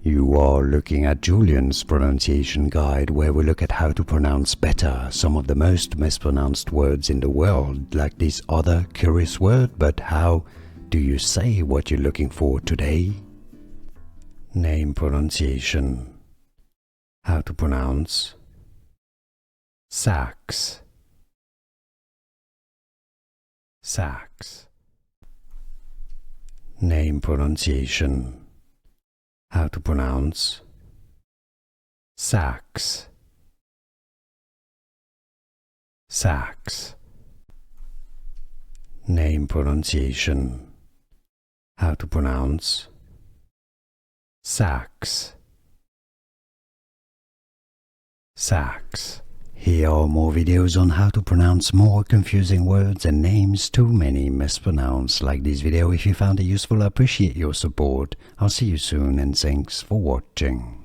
You are looking at Julian's pronunciation guide, where we look at how to pronounce better some of the most mispronounced words in the world, like this other curious word. But how do you say what you're looking for today? Name pronunciation. How to pronounce Sachs. Sachs. Name pronunciation. How to pronounce Sachs. Sachs. Name pronunciation. How to pronounce Sachs. Sachs. Here are more videos on how to pronounce more confusing words and names too many mispronounced. Like this video if you found it useful. I appreciate your support. I'll see you soon and thanks for watching.